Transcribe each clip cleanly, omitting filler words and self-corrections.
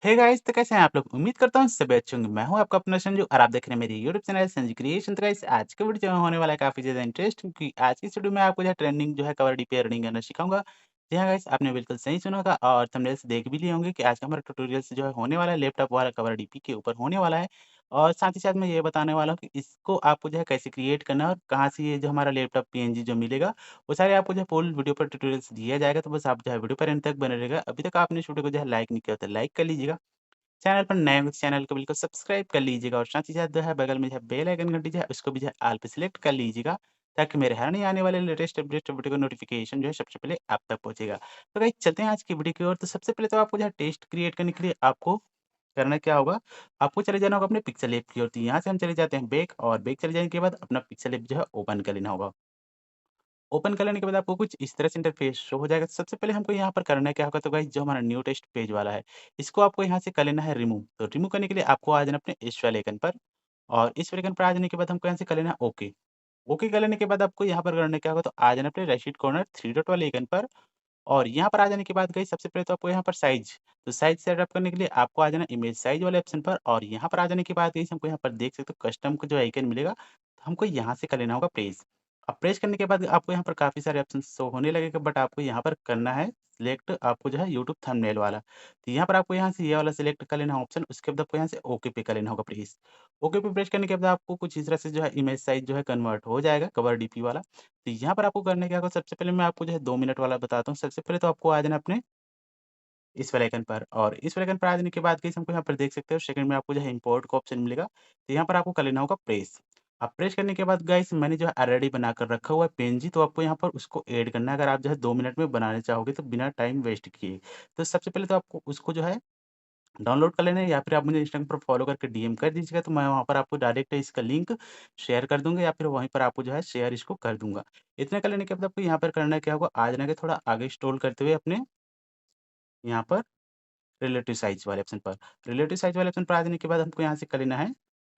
Hey guys, तो कैसे हैं आप लोग? उम्मीद करता हूँ सभी अच्छे होंगे। मैं हूँ आपका अपना संजू और आप देख रहे हैं मेरे यूट्यूब चैनल संजू क्रिएशन। तो गाइस, आज का वीडियो जो है होने वाला है काफ़ी ज़्यादा इंटरेस्टिंग, क्योंकि आज की इस वीडियो में आपको जो है ट्रेंडिंग जो है कवर डीपी अर्निंग करना सिखाऊँगा। जी हाँ गाइस, आपने बिल्कुल सही सुना होगा और थंबनेल से देख भी लिए होंगे कि आज का हमारा ट्यूटोरियल्स जो है होने वाला है लैपटॉप वाला कवर डीपी के ऊपर होने वाला है। और साथ ही साथ मैं ये बताने वाला हूँ कि इसको आपको जो है कैसे क्रिएट करना है और कहाँ से ये जो हमारा लैपटॉप पीएनजी जो मिलेगा, वो सारे आपको जो है फुल वीडियो पर ट्यूटोरियल्स दिया जाएगा। तो बस आप जो है वीडियो पर एंड तक बने रहिएगा। अभी तक आपने इस वीडियो को जो है लाइक नहीं किया तो लाइक कर लीजिएगा। चैनल पर नए हो तो चैनल को बिल्कुल सब्सक्राइब कर लीजिएगा और साथ ही साथ जो है बगल में जो है बेल आइकन घंटी जो है उसको भी जो है ऑल पे सिलेक्ट कर लीजिएगा, ताकि मेरे हर नए आने वाले लेटेस्ट अपडेट वीडियो का नोटिफिकेशन जो है सबसे पहले आप तक पहुंचेगा। तो गाइस, चलते हैं आज की वीडियो की ओर। तो सबसे पहले तो आपको जो है टेस्ट क्रिएट करने के लिए आपको करना क्या होगा, आपको चले जाना होगा अपने पिक्सल ऐप की ओर। तो यहाँ से हम चले जाते हैं बैक, और बैक चले जाने के बाद अपना पिक्सल ऐप जो है ओपन कर लेना होगा। ओपन कर लेने के बाद आपको कुछ इस तरह से इंटरफेस शो हो जाएगा। सबसे पहले हमको यहाँ पर करना क्या होगा, तो गाइस जो हमारा न्यू टेस्ट पेज वाला है, इसको आपको यहाँ से कर लेना है रिमूव। तो रिमूव करने के लिए आपको आ जाना अपने इस वाले आइकन पर, और इस वाले आइकन पर आ जाने के बाद हमको यहाँ से कर लेना है ओके। ओके कर लेने के बाद आपको यहाँ पर करना क्या होगा, तो आ जाना अपने राइट कॉर्नर थ्री डॉट वाले आइकन पर, और यहाँ पर आ जाने के बाद गाइस सबसे पहले तो आपको यहाँ पर साइज़, तो साइज़ सेटअप करने के लिए आपको आ जाना इमेज साइज़ वाले ऑप्शन पर, और यहाँ पर आ जाने के बाद गाइस हमको यहाँ पर देख सकते हो कस्टम का जो आइकन मिलेगा, तो हमको यहाँ से कर लेना होगा प्रेस। अब प्रेस करने के बाद आपको यहाँ पर काफ़ी सारे ऑप्शन शो होने लगेगा, बट आपको यहाँ पर करना है सिलेक्ट आपको जो है यूट्यूब थंबनेल वाला। तो यहाँ पर आपको यहाँ से ये वाला सिलेक्ट कर लेना है ऑप्शन, उसके बाद आपको यहाँ से ओके पे कर लेना होगा प्रेस। ओके पे प्रेस करने के बाद आपको कुछ इस तरह से जो है इमेज साइज़ जो है कन्वर्ट हो जाएगा कवर डीपी वाला। तो यहाँ पर आपको करना क्या होगा, सबसे पहले मैं आपको जो है 2 मिनट वाला बताता हूँ। सबसे पहले तो आपको आ जाना अपने इस वाले आइकन पर, और इस वाले आइकन पर आ जाने के बाद गाइस हमको यहाँ पर देख सकते हो सेकंड में आपको जो है इम्पोर्ट का ऑप्शन मिलेगा। तो यहाँ पर आपको कर लेना होगा प्रेस। अब प्रेस करने के बाद गाइस मैंने जो है ऑलरेडी बनाकर रखा हुआ है पेनजी, तो आपको यहाँ पर उसको ऐड करना है अगर आप जो है 2 मिनट में बनाना चाहोगे तो बिना टाइम वेस्ट किए। तो सबसे पहले तो आपको उसको जो है डाउनलोड कर लेना है, या फिर आप मुझे इंस्टाग्राम पर फॉलो करके डीएम कर दीजिएगा, तो मैं वहाँ पर आपको डायरेक्ट इसका लिंक शेयर कर दूँगा, या फिर वहीं पर आपको जो है शेयर इसको कर दूँगा। इतना कर लेने के बाद आपको यहाँ पर करना क्या होगा, आ जाना है थोड़ा आगे स्क्रॉल करते हुए अपने यहाँ पर रिलेटिव साइज़ वाले ऑप्शन पर। रिलेटिव साइज़ वाले ऑप्शन पर आ जाने के बाद हमको यहाँ से कर लेना है,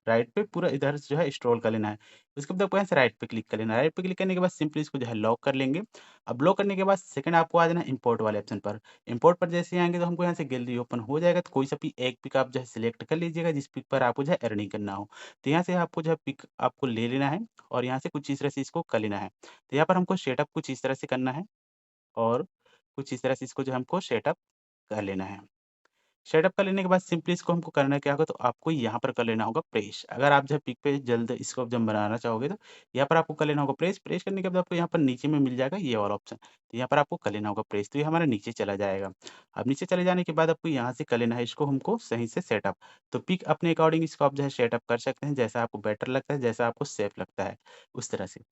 राइट पे पूरा इधर से जो है स्क्रॉल कर लेना है। उसके बाद आपको यहाँ से राइट पे क्लिक कर लेना है। राइट पे क्लिक करने के बाद सिंपली इसको जो है लॉक कर लेंगे। अब लॉक करने के बाद सेकंड आपको आ जाना है इम्पोर्ट वाले ऑप्शन पर। इम्पोर्ट पर जैसे ही आएँगे तो हमको यहाँ से गैलरी ओपन हो जाएगा, तो कोई सा भी एक पिक आप जो है सिलेक्ट कर लीजिएगा, जिस पिक पर आपको जो है अर्निंग करना हो। तो यहाँ से आपको जो है पिक आपको ले लेना है, और यहाँ से कुछ इस तरह से इसको कर लेना है। तो यहाँ पर हमको सेटअप कुछ इस तरह से करना है, और कुछ इस तरह से इसको जो है हमको सेटअप कर लेना है। सेटअप कर लेने के बाद सिंपली इसको हमको करना क्या होगा, तो आपको यहाँ पर कर लेना होगा प्रेस। अगर आप जो है पिक पे जल्द इसको जब बनाना चाहोगे तो यहाँ पर आपको कर लेना होगा प्रेस। प्रेस करने के बाद आपको यहाँ पर नीचे में मिल जाएगा ये वाला ऑप्शन, तो यहाँ पर आपको कर लेना होगा प्रेस, तो ये हमारा नीचे चला जाएगा। अब नीचे चले जाने के बाद आपको यहाँ से कर लेना है इसको हमको सही से सेटअप। तो पिक अपने अकॉर्डिंग इसको आप जो है सेटअप कर सकते हैं, जैसा आपको बेटर लगता है, जैसा आपको सेफ लगता है उस तरह से।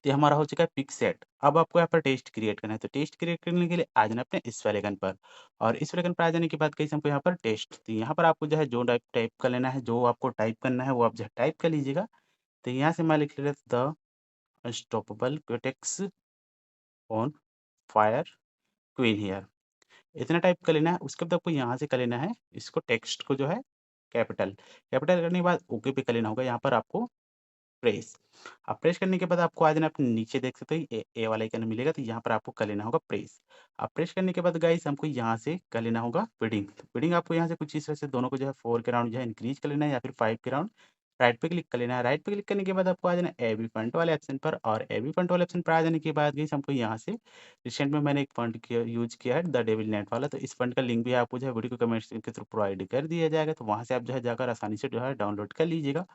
तो ये हमारा हो चुका है पिक सेट। अब आपको यहाँ पर टेस्ट क्रिएट करना है, तो टेस्ट क्रिएट करने के लिए आ जाना अपने इस वाले आइकन पर, और इस वाले आइकन पर आ जाने के बाद कहीं से हमको यहाँ पर टेस्ट, तो यहाँ पर आपको जो है जो टाइप टाइप कर लेना है, जो आपको टाइप करना है वो आप जो है टाइप कर लीजिएगा। तो यहाँ से मैं लिख लेता the unstoppable critics on fire queen here, इतना टाइप कर लेना है। उसके बाद आपको यहाँ से कर लेना है इसको टेक्स्ट को जो है कैपिटल। कैपिटल करने के बाद ओके पे कर लेना होगा यहाँ पर आपको प्रेस। अब प्रेस करने के बाद आपको आ जाना अपने नीचे देख सकते हो ए वाला आइकन मिलेगा, तो यहाँ पर आपको कर लेना होगा प्रेस। अब प्रेस करने के बाद गाइस हमको यहाँ से कर लेना होगा फीडिंग। फीडिंग आपको यहाँ से कुछ इस तरह से दोनों को जो है 4 के राउंड जो है इंक्रीज कर लेना है, या फिर 5 के राउंड राइट पे क्लिक कर लेना है। राइट पे क्लिक करने के बाद आपको आ जाना एबी फॉन्ट वाले ऑप्शन पर, और एबी फॉन्ट वाले ऑप्शन पर आ जाने के बाद गाइस हमको यहाँ से रिसेंट में मैंने एक फॉन्ट किया यूज़ किया है द डेविल नेट वाला, तो इस फॉन्ट का लिंक भी आपको जो है वीडियो को कमेंट्स के थ्रू प्रोवाइड कर दिया जाएगा, तो वहाँ से आप जो है जाकर आसानी से जो है डाउनलोड कर लीजिएगा।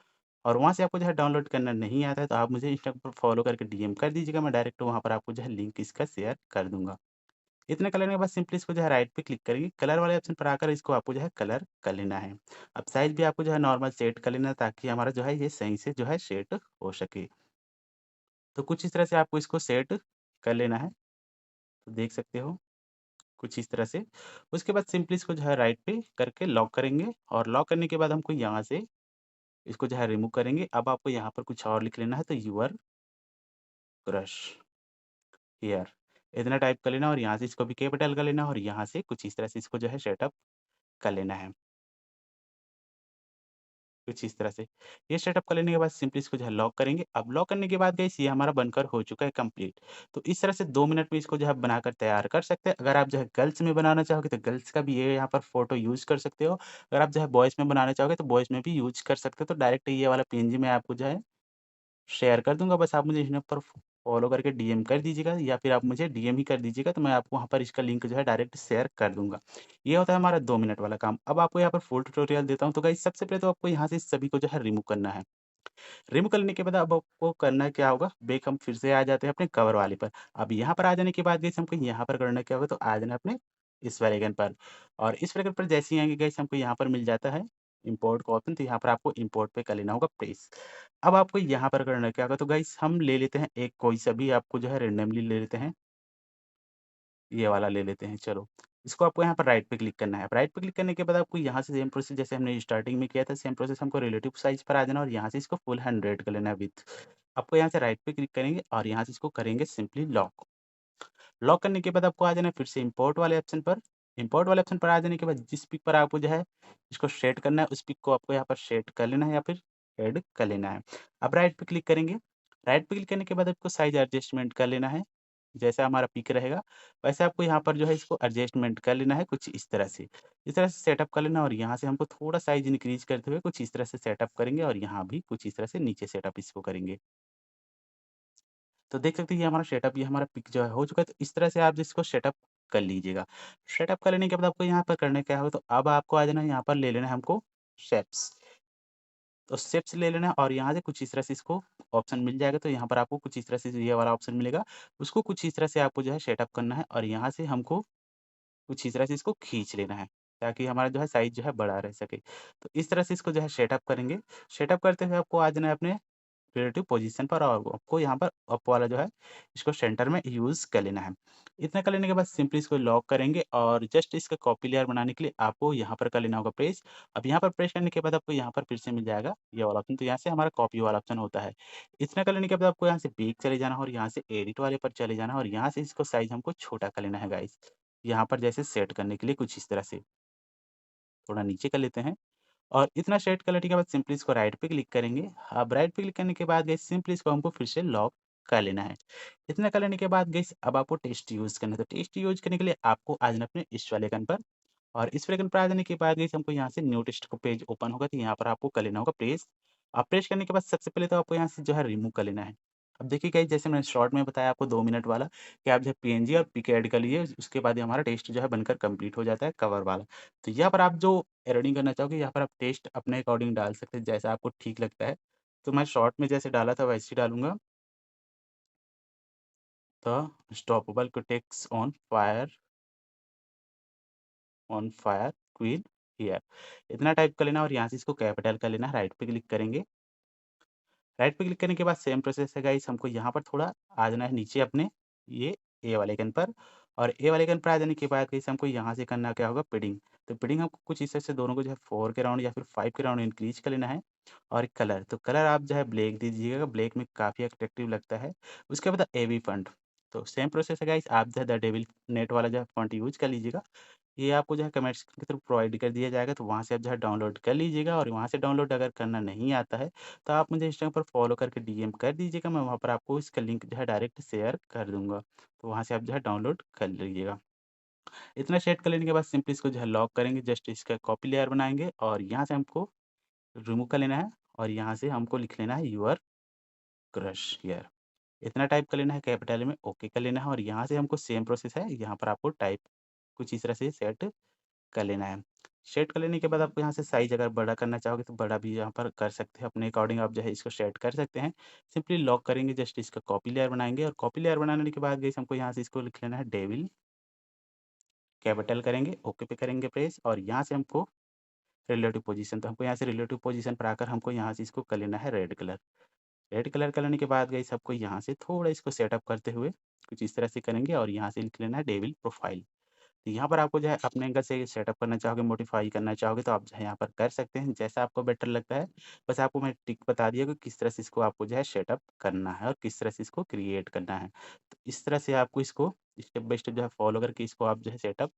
और वहाँ से आपको जो है डाउनलोड करना नहीं आता है तो आप मुझे इंस्टाग्राम पर फॉलो करके डीएम कर दीजिएगा, मैं डायरेक्ट वहाँ पर आपको जो है लिंक इसका शेयर कर दूँगा। इतना कर लेने के बाद सिंपली इसको जो है राइट पे क्लिक करेंगे, कलर वाले ऑप्शन पर आकर इसको आपको जो है कलर कर लेना है। अब साइज़ भी आपको जो है नॉर्मल सेट कर लेना है, ताकि हमारा जो है ये सही से जो है सेट हो सके। तो कुछ इस तरह से आपको इसको सेट कर लेना है, तो देख सकते हो कुछ इस तरह से। उसके बाद सिंपली इसको जो है राइट पे करके लॉक करेंगे, और लॉक करने के बाद हमको यहाँ से इसको जो है रिमूव करेंगे। अब आपको यहाँ पर कुछ और लिख लेना है, तो यूअर क्रश हियर, इतना टाइप कर लेना, और यहाँ से इसको भी कैपिटल कर लेना, और यहाँ से कुछ इस तरह से इसको जो है सेटअप कर लेना है। कुछ इस तरह से। ये सेटअप कर लेने के बाद सिंपली इसको जो है लॉक करेंगे। अब लॉक करने के बाद गाइस ये हमारा बनकर हो चुका है कंप्लीट। तो इस तरह से 2 मिनट में इसको जो है बनाकर तैयार कर सकते हैं। अगर आप जो है गर्ल्स में बनाना चाहोगे तो गर्ल्स का भी ये यहाँ पर फ़ोटो यूज़ कर सकते हो। अगर आप जो है बॉयज़ में बनाना चाहोगे तो बॉयज़ में भी यूज़ कर सकते हो। तो डायरेक्ट ये वाला पीएनजी मैं आपको जो है शेयर कर दूँगा, बस आप मुझे इसमें पर फ़ॉलो करके डीएम कर दीजिएगा या फिर आप मुझे डीएम ही कर दीजिएगा, तो मैं आपको वहाँ पर इसका लिंक जो है डायरेक्ट शेयर कर दूँगा। ये होता है हमारा 2 मिनट वाला काम। अब आपको यहाँ पर फुल ट्यूटोरियल देता हूँ, तो गाइस सबसे पहले तो आपको यहाँ से सभी को जो है रिमूव करना है। रिमूव करने के बाद अब आपको करना क्या होगा, बैक हम फिर से आ जाते हैं अपने कवर वाले पर। अब यहाँ पर आ जाने के बाद गाइस हमको यहाँ पर करना क्या होगा, तो आ जाना अपने इस वाले आइकन पर और इस वाले आइकन पर जैसे ही आएँगे गाइस हमको यहाँ पर मिल जाता है इम्पोर्ट का ऑप्शन, तो यहाँ पर आपको इम्पोर्ट पे कर लेना होगा प्रेस। अब आपको यहाँ पर करना क्या होगा, तो गाइस हम ले लेते हैं एक कोई सा भी आपको जो है रैंडमली ले लेते हैं, ये वाला ले लेते हैं चलो। इसको आपको यहाँ पर राइट पे क्लिक करना है। अब राइट पे क्लिक करने के बाद आपको यहाँ से सेम प्रोसेस जैसे हमने स्टार्टिंग में किया था, सेम प्रोसेस हमको रिलेटिव साइज़ पर आ जाना और यहाँ से इसको फुल 100 कर लेना है विड्थ। आपको यहाँ से राइट पे क्लिक करेंगे और यहाँ से इसको करेंगे सिंपली लॉक। लॉक करने के बाद आपको आ जाना है फिर से इम्पोर्ट वाले ऑप्शन पर। इम्पोर्ट वाले ऑप्शन पर आ जाने के बाद जिस पिक पर आपको जो है इसको सेट करना है, उस पिक को आपको यहाँ पर सेट कर लेना है या फिर ऐड कर लेना है। अब राइट पे क्लिक करेंगे। राइट पे क्लिक करने के बाद आपको साइज़ एडजस्टमेंट कर लेना है। जैसा हमारा पिक रहेगा, वैसे आपको यहाँ पर जो है इसको एडजस्टमेंट कर लेना है कुछ इस तरह से। इस तरह से सेटअप कर लेना और यहाँ से हमको थोड़ा साइज़ इंक्रीज़ करते हुए कुछ इस तरह से सेटअप करेंगे और यहाँ भी कुछ इस तरह से नीचे सेटअप इसको करेंगे। तो देख सकते हैं ये हमारा सेटअप, ये हमारा पिक जो है हो चुका है, तो इस तरह से आप इसको सेटअप कर लीजिएगा। सेटअप कर लेने के बाद आपको यहाँ पर करना क्या होगा, तो अब आपको आ जाना है यहाँ पर ले लेना है हमको शेप्स। तो शेप्स ले लेना है और यहाँ से कुछ इस तरह से इसको ऑप्शन मिल जाएगा, तो यहाँ पर आपको कुछ इस तरह से ये वाला ऑप्शन मिलेगा। उसको कुछ इस तरह से आपको जो है सेटअप करना है और यहाँ से हमको कुछ इस तरह से इसको खींच लेना है, ताकि हमारा जो है साइज़ जो है बड़ा रह सके। तो इस तरह से इसको जो है सेटअप करेंगे। सेटअप करते हुए आपको आ जाना है अपने रिलेटिव पोजीशन पर और आपको यहाँ पर अप वाला जो है इसको सेंटर में यूज़ कर लेना है। इतना कर लेने के बाद सिंपली इसको लॉक करेंगे और जस्ट इसका कॉपी लेयर बनाने के लिए आपको यहाँ पर कर लेना होगा प्रेस। अब यहाँ पर प्रेस करने के बाद आपको यहाँ पर फिर से मिल जाएगा ये वाला ऑप्शन, तो यहाँ से हमारा कॉपी वाला ऑप्शन होता है। इतना कर लेने के बाद आपको यहाँ से बैक चले जाना है और यहाँ से एडिट वाले पर चले जाना है और यहाँ से इसको साइज़ हमको छोटा कर लेना है गाइस। यहाँ पर जैसे सेट करने के लिए कुछ इस तरह से, थोड़ा नीचे कर लेते हैं। और इतना सेट कर लेने के बाद सिंपली इसको राइट पे क्लिक करेंगे। अब राइट पे क्लिक करने के बाद गाइस सिंपली इसको हमको फिर से लॉक कर लेना है। इतना कर लेने के बाद गाइस अब आपको टेस्ट यूज़ करना है। तो टेस्ट यूज़ करने के लिए आपको आ जाना अपने इस वाले आइकन पर और इस वाले आइकन पर आ जाने के बाद गाइस हमको यहाँ से न्यू टेस्ट का पेज ओपन होगा, तो यहाँ पर आपको कर लेना होगा प्रेस। अब प्रेस करने के बाद सबसे पहले तो आपको यहाँ से जो है रिमूव कर लेना है। अब देखिए गाइस जैसे मैंने शॉर्ट में बताया आपको 2 मिनट वाला कि आप जो है पीएनजी और पिक ऐड कर लीजिए, उसके बाद ही हमारा टेस्ट जो है बनकर कंप्लीट हो जाता है कवर वाला। तो यहाँ पर आप जो एडिटिंग करना चाहोगे, यहाँ पर आप टेस्ट अपने अकॉर्डिंग डाल सकते हैं, जैसा आपको ठीक लगता है। तो मैं शॉर्ट में जैसे डाला था वैसे ही डालूँगा। The unstoppable critics on fire queen here. इतना टाइप कर लेना और यहाँ से इसको कैपिटल कर लेना है, राइट पे क्लिक करेंगे। राइट पे क्लिक करने के बाद सेम प्रोसेस है गाइस, हमको यहाँ पर थोड़ा आ जाना है नीचे अपने ये ए वाले आइकन पर और ए वाले आइकन पर आ जाने के बाद गाइस हमको यहाँ से करना क्या होगा पेडिंग। तो पेडिंग हमको कुछ इस तरह से दोनों को जो है 4 के राउंड या फिर 5 के राउंड इंक्रीज कर लेना है। और कलर, तो कलर आप जो है ब्लैक दे दीजिएगा, ब्लैक में काफ़ी अट्रैक्टिव लगता है। उसके बाद एवी फंट, तो सेम प्रोसेस है गाइस, आप जो है द डेविल नेट वाला जो है फॉन्ट यूज़ कर लीजिएगा। ये आपको जो है कमेंट सेक्शन के थ्रू प्रोवाइड कर दिया जाएगा, तो वहाँ से आप जो है डाउनलोड कर लीजिएगा और वहाँ से डाउनलोड अगर करना नहीं आता है, तो आप मुझे इंस्टाग्राम पर फॉलो करके डीएम कर दीजिएगा, मैं वहाँ पर आपको इसका लिंक जो है डायरेक्ट शेयर कर दूँगा। तो वहाँ से आप जो है डाउनलोड कर लीजिएगा। इतना सेट कर लेने के बाद सिंपली इसको जो है लॉक करेंगे, जस्ट इसका कॉपी लेयर बनाएँगे और यहाँ से हमको रिमूव कर लेना है और यहाँ से हमको लिख लेना है यूअर क्रश हियर। इतना टाइप कर लेना है कैपिटल में, ओके कर लेना है और यहाँ से हमको सेम प्रोसेस है, यहाँ पर आपको टाइप कुछ इस तरह से सेट कर लेना है। सेट कर लेने के बाद आपको यहाँ से साइज़ अगर बड़ा करना चाहोगे तो बड़ा भी यहाँ पर कर सकते हैं, अपने अकॉर्डिंग आप जो है इसको सेट कर सकते हैं। सिंपली लॉक करेंगे, जस्ट इसका कॉपी लेयर बनाएँगे और कॉपी लेयर बनाने के बाद गाइस हमको यहाँ से इसको लिख लेना है डेविल, कैपिटल करेंगे, ओके पे करेंगे प्रेस और यहाँ से हमको रिलेटिव पोज़ीशन, तो हमको यहाँ से रिलेटिव पोज़ीशन पर आकर हमको यहाँ से इसको कर लेना है रेड कलर। रेड कलर कर लेने के बाद गाइस आपको यहाँ से थोड़ा इसको सेटअप करते हुए कुछ इस तरह से करेंगे और यहाँ से लिख लेना है डेविल प्रोफाइल। तो यहाँ पर आपको जो है अपने एंगल से सेटअप करना चाहोगे, मॉडिफ़ाई करना चाहोगे तो आप जो है यहाँ पर कर सकते हैं, जैसा आपको बेटर लगता है। बस आपको मैं ट्रिक बता दिया कि किस तरह से इसको आपको जो है सेटअप करना है और किस तरह से इसको क्रिएट करना है। तो इस तरह से आपको इसको स्टेप बाय स्टेप जो है फ़ॉलो करके इसको आप जो है सेटअप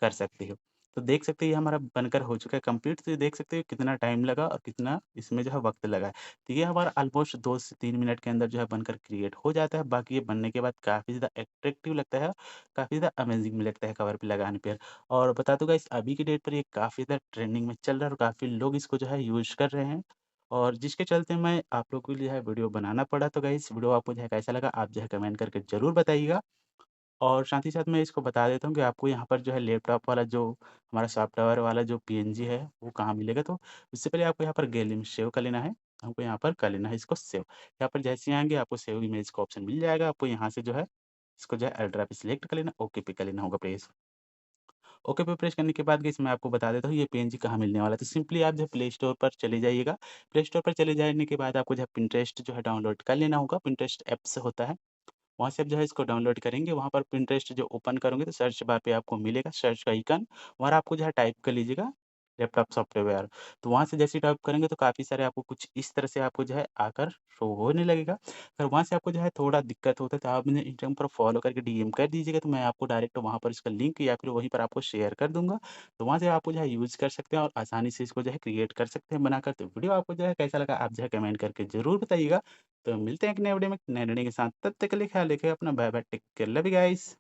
कर सकते हो। तो देख सकते हैं ये हमारा बनकर हो चुका है कंप्लीट, तो ये देख सकते हैं कितना टाइम लगा और कितना इसमें जो है वक़्त लगा है। तो ये हमारा ऑलमोस्ट 2 से 3 मिनट के अंदर जो है बनकर क्रिएट हो जाता है। बाकी ये बनने के बाद काफ़ी ज़्यादा अट्रैक्टिव लगता है, काफ़ी ज़्यादा अमेज़िंग भी लगता है कवर पे लगाने पे। और बता दूँ गाइस अभी की डेट पर ये काफ़ी ज़्यादा ट्रेंडिंग में चल रहा है और काफ़ी लोग इसको जो है यूज़ कर रहे हैं। और जिसके चलते मैं आप लोगों के लिए जो है वीडियो बनाना पड़ा। तो गाइस वीडियो आपको जो है कैसा लगा आप जो है कमेंट करके ज़रूर बताइएगा। और साथ ही साथ मैं इसको बता देता हूँ कि आपको यहाँ पर जो है लैपटॉप वाला जो हमारा सॉफ्टवेयर वाला जो पीएनजी है, वो कहाँ मिलेगा। तो उससे पहले आपको यहाँ पर गैलरी में सेव कर लेना है। हमको यहाँ पर कर लेना है इसको सेव। यहाँ पर जैसे ही आएँगे आपको सेव इमेज का ऑप्शन मिल जाएगा। आपको यहाँ से जो है इसको जो है अल्ट्रा पे सिलेक्ट कर लेना, ओके पे कर लेना होगा प्रेस। ओके पे प्रेस करने के बाद गाइस मैं आपको बता देता हूँ ये पीएनजी कहाँ मिलने वाला है। तो सिंपली आप जो है प्ले स्टोर पर चले जाइएगा। प्ले स्टोर पर चले जाने के बाद आपको जो है पिंटरेस्ट जो है डाउनलोड कर लेना होगा। पिंटरेस्ट ऐप से होता है। वहाँ से आप जो है इसको डाउनलोड करेंगे, वहाँ पर पिंटरेस्ट जो ओपन करोगे तो सर्च बार पे आपको मिलेगा सर्च का आइकन, वहाँ आपको जो है टाइप कर लीजिएगा लैपटॉप सॉफ्टवेयर। तो वहाँ से जैसे ही टाइप करेंगे तो काफ़ी सारे आपको कुछ इस तरह से आपको जो है आकर शो होने लगेगा। फिर वहाँ से आपको जो है थोड़ा दिक्कत होता है तो आप मुझे इंस्टाग्राम पर फॉलो करके डीएम कर दीजिएगा, तो मैं आपको डायरेक्ट वहाँ पर इसका लिंक या फिर वहीं पर आपको शेयर कर दूँगा। तो वहाँ से आपको जो है यूज़ कर सकते हैं और आसानी से इसको जो है क्रिएट कर सकते हैं बनाकर। तो वीडियो आपको जो है कैसा लगा आप जो है कमेंट करके ज़रूर बताइएगा। तो मिलते हैं एक नए वीडियो में, नए वीडियो के साथ। तब तक के लिए ख्याल रखिए अपना। Bye bye, take care, love you guys.